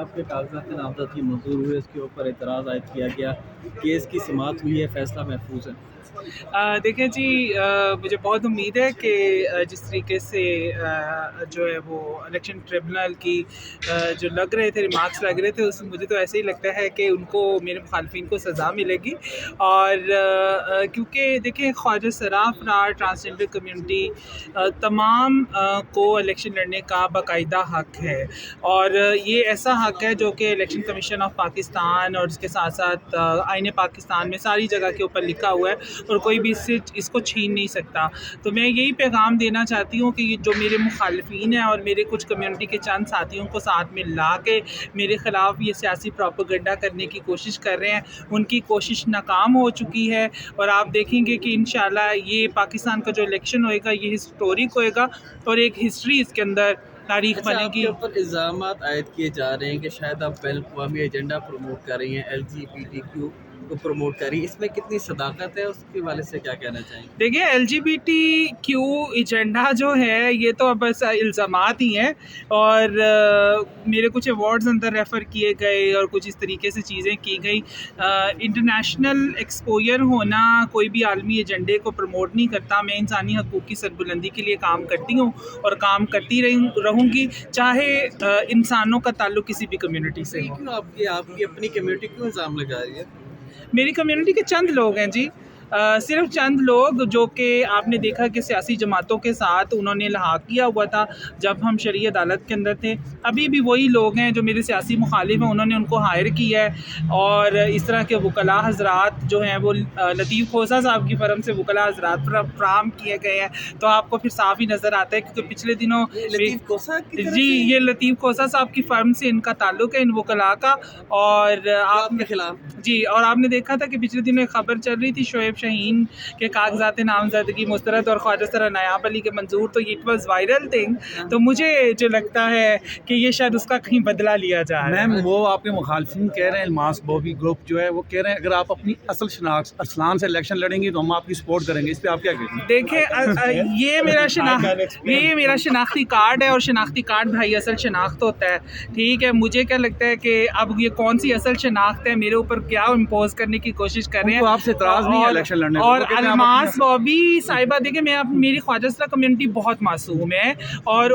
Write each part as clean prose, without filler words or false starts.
آپ کے کاغذات نامزدگی منظور ہوئے، اس کے اوپر اعتراض عائد کیا گیا، کیس کی سماعت ہوئی ہے، فیصلہ محفوظ ہے؟ دیکھیں جی، مجھے بہت امید ہے کہ جس طریقے سے جو ہے وہ الیکشن ٹریبونل کی جو لگ رہے تھے ریمارکس لگ رہے تھے، اس مجھے تو ایسے ہی لگتا ہے کہ ان کو، میرے مخالفین کو سزا ملے گی. اور کیونکہ دیکھیں خواجہ سراف افراد، ٹرانسجنڈر کمیونٹی، تمام کو الیکشن لڑنے کا باقاعدہ حق ہے، اور یہ ایسا حق ہے جو کہ الیکشن کمیشن آف پاکستان اور اس کے ساتھ ساتھ آئین پاکستان میں ساری جگہ کے اوپر لکھا ہوا ہے، اور کوئی بھی اس کو چھین نہیں سکتا. تو میں یہی پیغام دینا چاہتی ہوں کہ یہ جو میرے مخالفین ہیں اور میرے کچھ کمیونٹی کے چند ساتھیوں کو ساتھ میں لا کے میرے خلاف یہ سیاسی پروپیگنڈا کرنے کی کوشش کر رہے ہیں، ان کی کوشش ناکام ہو چکی ہے. اور آپ دیکھیں گے کہ انشاءاللہ یہ پاکستان کا جو الیکشن ہوئے گا یہ ہسٹورک ہوئے گا، اور ایک ہسٹری اس کے اندر تاریخ بنے آپ گی. کے اوپر الزامات عائد کیے جا رہے ہیں کہ شاید آپ بین الاقوامی ایجنڈا پروموٹ کر رہی ہیں، LGBTQ کو پروموٹ کر رہی ہیں، اس میں کتنی صداقت ہے، اس کے حوالے سے کیا کہنا چاہیں گے؟ دیکھیں LGBTQ ایجنڈا جو ہے یہ تو بس الزامات ہی ہیں، اور میرے کچھ ایوارڈز اندر ریفر کیے گئے اور کچھ اس طریقے سے چیزیں کی گئی. انٹرنیشنل ایکسپوئر ہونا کوئی بھی عالمی ایجنڈے کو پروموٹ نہیں کرتا. میں انسانی حقوق کی سربلندی کے لیے کام کرتی ہوں اور کام کرتی رہوں گی، چاہے انسانوں کا تعلق کسی بھی کمیونٹی سے ہو. کیوں آپ کی اپنی کمیونٹی کیوں الزام لگا رہی ہے؟ میری کمیونٹی کے چند لوگ ہیں جی، صرف چند لوگ، جو کہ آپ نے دیکھا کہ سیاسی جماعتوں کے ساتھ انہوں نے لحاق کیا ہوا تھا جب ہم شرعی عدالت کے اندر تھے. ابھی بھی وہی لوگ ہیں جو میرے سیاسی مخالف ہیں، انہوں نے ان کو ہائر کیا ہے. اور اس طرح کے وکلاء حضرات جو ہیں وہ لطیف کھوسہ صاحب کی فرم سے وکلاء حضرات فراہم کیے گئے ہیں. تو آپ کو پھر صاف ہی نظر آتا ہے، کیونکہ پچھلے دنوں لطیف کوسہ کی طرف جی سے؟ یہ لطیف کھوسہ صاحب کی فرم سے ان کا تعلق ہے، ان وکلاء کا. اور آپ کے خلاف جی، اور آپ نے دیکھا تھا کہ پچھلے دنوں ایک خبر چل رہی تھی شعیب شاہین کے کاغذات نامزدگی مسترد اور خواجہ سرا نایاب علی کے منظور، تو اٹ واز وائرل تھنگ. تو مجھے جو لگتا ہے کہ یہ شاید اس کا کہیں بدلہ لیا جا رہا ہے. میم وہ آپ کے مخالفین کہہ رہے ہیں، الماس بوبی گروپ جو ہے وہ کہہ رہے ہیں اگر آپ اپنی اصل شناخت ارسلان سے الیکشن لڑیں گی تو ہم آپ کی سپورٹ کریں گے. اس پہ آپ کیا کہتے ہیں؟ دیکھیں یہ میرا شناختی کارڈ ہے، اور شناختی کارڈ بھائی اصل شناخت ہوتا ہے. ٹھیک ہے، مجھے کیا لگتا ہے کہ اب یہ کون سی اصل شناخت ہے، میرے اوپر کیا امپوز کرنے کی کوشش کر رہے ہیں. آپ سے اعتراض نہیں ہے الیکشن لڑنے کا. اور الماس بوبی صاحبہ، دیکھیں میں میری خواجہ سرا کمیونٹی بہت معصوم ہے، اور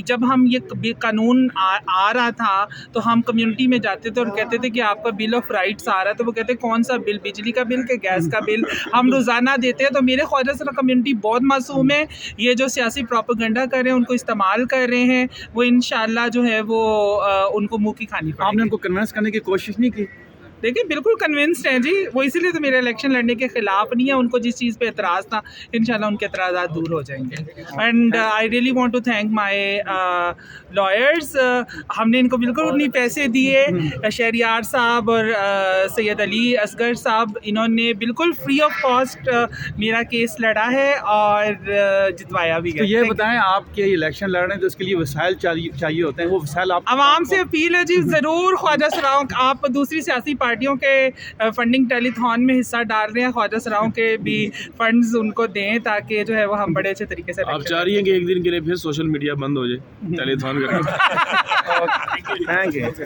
جب ہم یہ قانون آ رہا تھا تو ہم کمیونٹی میں جاتے تھے اور کہتے تھے کہ آپ کا بل آف رائٹس آ رہا ہے، تو وہ کہتے ہیں کون سا بل، بجلی کا بل کہ گیس کا بل؟ ہم روزانہ دیتے ہیں. تو میرے خواجہ سرا کمیونٹی بہت معصوم ہے. یہ جو سیاسی پروپیگنڈا کر رہے ہیں، ان کو استعمال کر رہے ہیں، وہ انشاءاللہ جو ہے وہ ان کو منہ کی کھانی پڑے گی. آپ نے ان کو کنونس کرنے کی کوشش نہیں کی؟ دیکھیں بالکل کنونسڈ ہیں جی، وہ اسی لیے تو میرے الیکشن لڑنے کے خلاف نہیں ہے. ان کو جس چیز پہ اعتراض تھا انشاءاللہ ان کے اعتراضات دور ہو جائیں گے. And I really want to thank my lawyers. ہم نے ان کو بالکل نہیں پیسے دیے. شہریار صاحب اور سید علی اصغر صاحب، انہوں نے بالکل فری آف کاسٹ میرا کیس لڑا ہے اور جتوایا بھی تو ہے. یہ بتائیں آپ کے الیکشن لڑ رہے ہیں تو اس کے لیے وسائل چاہیے ہوتے ہیں، وہ وسائل آپ عوام سے اپیل ہے جی، ضرور خواجہ سراؤں، آپ دوسری سیاسی پارٹیوں کے فنڈنگ ٹیلی تھون میں حصہ ڈال رہے ہیں، خواجہ سراؤں کے بھی فنڈز ان کو دیں تاکہ جو ہے وہ ہم بڑے اچھے طریقے سے. آپ چاہ رہی ہیں کہ ایک دن کے لیے پھر سوشل میڈیا بند ہو جائے ٹیلی تھون کر کے؟ Thank you.